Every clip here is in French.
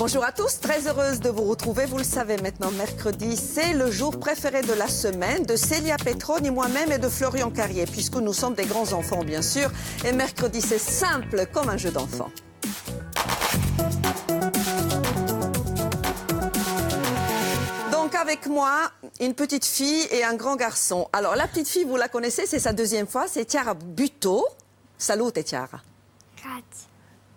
Bonjour à tous, très heureuse de vous retrouver. Vous le savez maintenant, mercredi, c'est le jour préféré de la semaine de Célia Petroni, moi-même et de Florian Carrier, puisque nous sommes des grands enfants, bien sûr. Et mercredi, c'est simple comme un jeu d'enfant. Donc avec moi, une petite fille et un grand garçon. Alors la petite fille, vous la connaissez, c'est sa deuxième fois, c'est Chiara Butto. Salut Chiara. Grazie.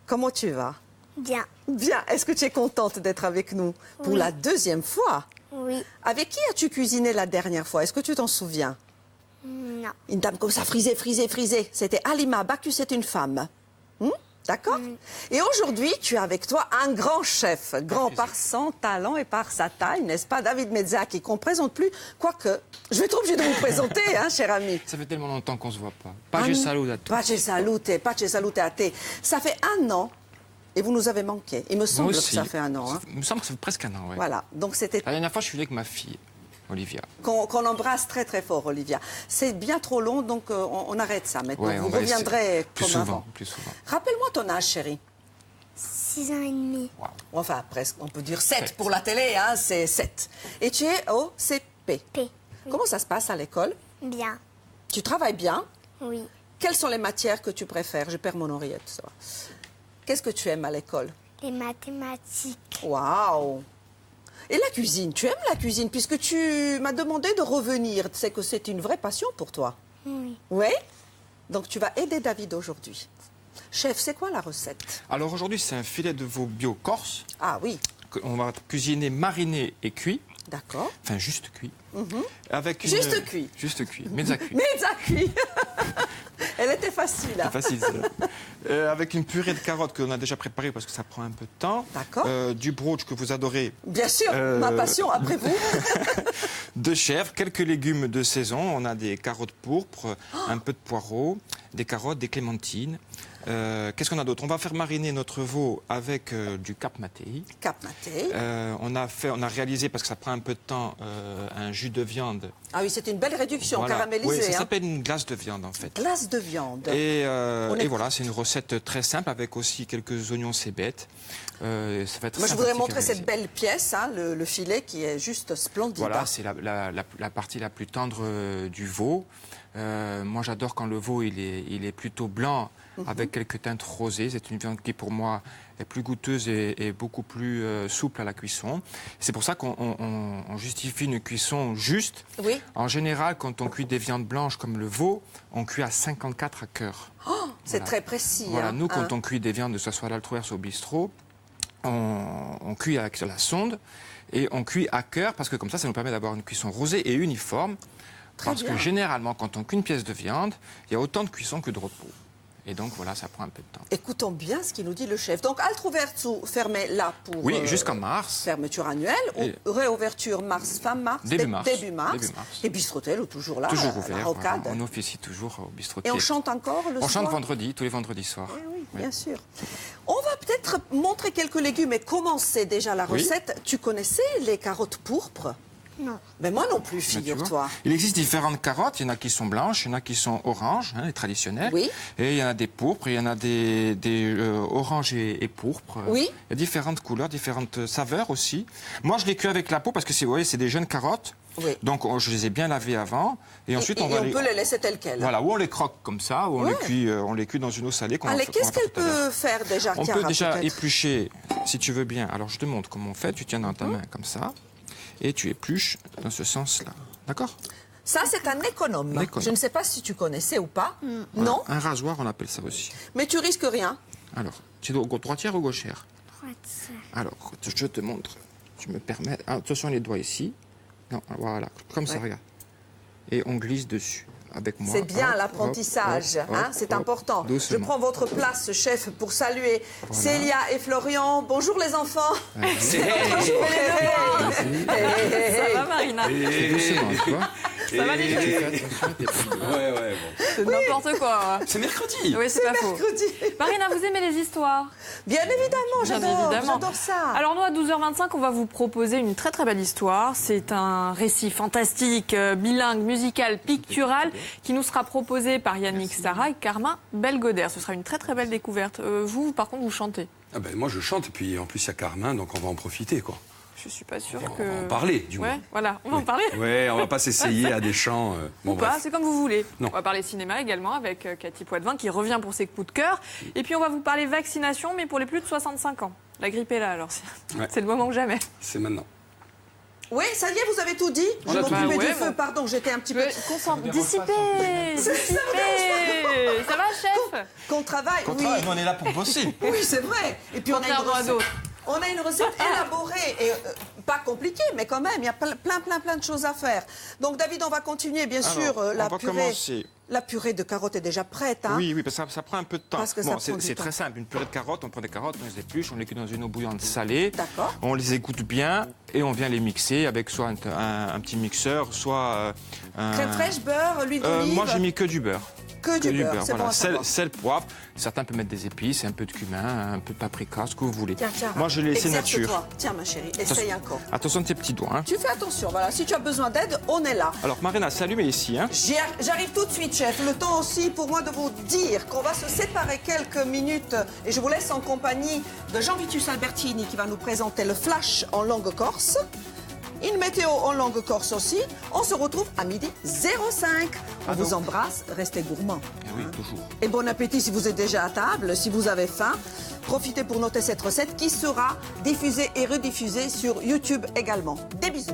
Comment tu vas? Bien. Bien. Est-ce que tu es contente d'être avec nous pour Oui. la deuxième fois? Oui. Avec qui as-tu cuisiné la dernière fois? Est-ce que tu t'en souviens? Non. Une dame comme ça, frisée. C'était Halima. Bacchus est une femme. D'accord? Et aujourd'hui, tu as avec toi un grand chef, grand par son talent et par sa taille, n'est-ce pas, David Mezzaki, qu'on ne présente plus, quoique, je vais être obligée de vous présenter, hein, cher ami. Ça fait tellement longtemps qu'on ne se voit pas. Pace salute à tous. Pace salute a te. Ça fait 1 an, et vous nous avez manqué. Il me semble que ça fait 1 an. Hein. Il me semble que ça fait presque 1 an, oui. Voilà, donc c'était... La dernière fois, je suis venu avec ma fille, Olivia. Qu'on embrasse très très fort, Olivia. C'est bien trop long, donc on arrête ça maintenant. Ouais, vous reviendrez comme avant. Plus souvent. Rappelle-moi ton âge, chérie. 6 ans et demi. Wow. Enfin, presque, on peut dire 7 pour la télé, hein, c'est 7. Et tu es au CP. P. Comment ça se passe à l'école? Bien. Tu travailles bien? Oui. Quelles sont les matières que tu préfères? Je perds mon oreillette, ça va. Qu'est-ce que tu aimes à l'école? Les mathématiques. Waouh! Et la cuisine, tu aimes la cuisine puisque tu m'as demandé de revenir. C'est que c'est une vraie passion pour toi. Oui. Oui? Donc tu vas aider David aujourd'hui. Chef, c'est quoi la recette? Alors aujourd'hui, c'est un filet de veau bio corse. Ah oui, On va cuisiner, mariner et cuit. d'accord. Enfin, juste cuit. Avec une... Juste cuit. Juste cuit, mezza cuit. Mezzaki. Elle était facile. Hein. C'est facile, celle-là. Avec une purée de carottes qu'on a déjà préparée parce que ça prend un peu de temps. D'accord. Du brooch que vous adorez. Bien sûr, ma passion après vous. De chèvre, quelques légumes de saison. On a des carottes pourpres, un peu de poireaux, des carottes, des clémentines. Qu'est-ce qu'on a d'autre? On va faire mariner notre veau avec du cap matéi. Cap maté. On a réalisé, parce que ça prend un peu de temps, un jus de viande. Ah oui, c'est une belle réduction Voilà. caramélisée. Oui, ça hein. s'appelle une glace de viande en fait. Glace de viande. Et est- voilà, c'est une recette très simple avec aussi quelques oignons cébettes. Ça va être Moi, je voudrais sympathique montrer à cette réaliser. belle pièce, hein, le filet qui est juste splendide. Voilà, hein. c'est la partie la plus tendre du veau. Moi, j'adore quand le veau il est plutôt blanc avec quelques teintes rosées. C'est une viande qui, pour moi, est plus goûteuse et beaucoup plus souple à la cuisson. C'est pour ça qu'on justifie une cuisson juste. Oui. En général, quand on cuit des viandes blanches comme le veau, on cuit à 54 à cœur. Oh, c'est Voilà. très précis. Voilà, hein. nous, quand Hein. on cuit des viandes, que ce soit à l'Altrouers ou au bistrot, on cuit avec la sonde et on cuit à cœur parce que comme ça nous permet d'avoir une cuisson rosée et uniforme. Très Parce bien. que généralement, quand on cuit une pièce de viande, il y a autant de cuisson que de repos. Et donc voilà, ça prend un peu de temps. Écoutons bien ce qu'il nous dit le chef. Donc, Altrovertu fermé là pour Oui, jusqu'en mars. fermeture annuelle, Et- ou réouverture fin mars, Début mars. début mars. Début mars. Et Bistrotel, toujours là, Toujours à la ouvert. rocade. Voilà. On officie toujours au bistrot. Et on chante encore le On soir? chante vendredi, tous les vendredis soirs. Oui, bien sûr. On va peut-être montrer quelques légumes et commencer déjà la Oui. recette. Tu connaissais les carottes pourpres? Non. Mais moi non plus, Ben, tu vois. figure-toi. Il existe différentes carottes. Il y en a qui sont blanches, il y en a qui sont oranges, hein, les traditionnelles. Oui. Et il y en a des pourpres, il y en a des oranges et pourpres. Oui. Il y a différentes couleurs, différentes saveurs aussi. Moi, je les cuis avec la peau parce que vous voyez, c'est des jeunes carottes. Oui. Donc, je les ai bien lavées avant. Et ensuite, Et on va on peut les laisser telles quelles. Voilà, ou on les croque comme ça, ou Ouais. on les cuit dans une eau salée. Allez, qu'est-ce qu'elle peut faire déjà, On Chiara, peut déjà peut-être éplucher, si tu veux bien. Alors, je te montre comment on fait. Tu tiens dans ta main comme ça. Et tu épluches dans ce sens-là. D'accord? Ça, c'est un économe. Un économe. Je ne sais pas si tu connaissais ou pas. Voilà. Non, Un rasoir, on appelle ça aussi. mais tu risques rien. Alors, tu es droitière ou gauchère? Droite. Alors, je te montre. Tu me permets. Ah, attention les doigts ici. Non, voilà, comme ça, Ouais. regarde. Et on glisse dessus avec moi. C'est bien Hop, l'apprentissage, hop, hein, hop, c'est hop, important. doucement. Je prends votre place, chef, pour saluer Célia et Florian. Bonjour les enfants. Vas-y. Ça va, Marina? C'est doucement, tu vois. Ça va, les Tu filles? fais attention, t'es pas- Ouais, bon. C'est n'importe quoi. C'est mercredi. Oui, c'est pas faux. Mercredi. Marina, vous aimez les histoires? Bien évidemment, Bien j'adore, évidemment. j'adore ça. Alors nous, à 12h25, on va vous proposer une très très belle histoire. C'est un récit fantastique, bilingue, musical, pictural, qui nous sera proposé par Yannick Sarra et Carmin Belgoder. Ce sera une très très belle découverte. Vous, par contre, vous chantez. Ah ben, moi, je chante, et puis en plus, il y a Carmin, donc on va en profiter, quoi. Je suis pas sûre On que... va en parler, du moins. Ouais, voilà, on va en parler. Ouais, on va pas s'essayer à des chants. Ou pas, bref. c'est comme vous voulez. Non. On va parler cinéma également avec Cathy Poitvin qui revient pour ses coups de cœur. Et puis on va vous parler vaccination, mais pour les plus de 65 ans. La grippe est là, alors Ouais. c'est le moment que jamais. C'est maintenant. Oui, ça y est, vous avez tout dit. On Je a tout m'occupais dit. du Ouais, feu, bon. pardon, j'étais un petit peu... Dissiper. Ça va, chef? Qu'on travaille, oui. On est là pour bosser. Oui, c'est vrai. Et puis Contrairement à d'autres. on a une recette élaborée et pas compliquée, mais quand même, il y a plein de choses à faire. Donc, David, on va continuer, bien sûr, on la va purée. commencer. La purée de carottes est déjà prête, hein. Oui, parce que ça prend un peu de temps. Parce que ça prend du c'est temps. très simple. Une purée de carottes, on prend des carottes, on les épluche, on les cuit dans une eau bouillante salée. D'accord. On les égoutte bien et on vient les mixer avec soit un petit mixeur, soit un... Crème fraîche, beurre, l'huile d'olive. Moi, j'ai mis que du beurre. Que du beurre, c'est voilà. bon à savoir. Sel, poivre. Certains peuvent mettre des épices, un peu de cumin, un peu de paprika, ce que vous voulez. Tiens. Moi, je l'ai laissé nature. Exerce-toi. Tiens, ma chérie, essaye encore. Attention de tes petits doigts. Hein. Tu fais attention, voilà. Si tu as besoin d'aide, on est là. Alors, Marina, c'est allumé ici. Hein. J'arrive tout de suite, chef. Le temps aussi pour moi de vous dire qu'on va se séparer quelques minutes et je vous laisse en compagnie de Jean-Vitus Albertini qui va nous présenter le flash en langue corse. Une météo en langue corse aussi. On se retrouve à midi 05. On vous embrasse, restez gourmands. Oui, toujours. Et bon appétit si vous êtes déjà à table, si vous avez faim. Profitez pour noter cette recette qui sera diffusée et rediffusée sur YouTube également. Des bisous.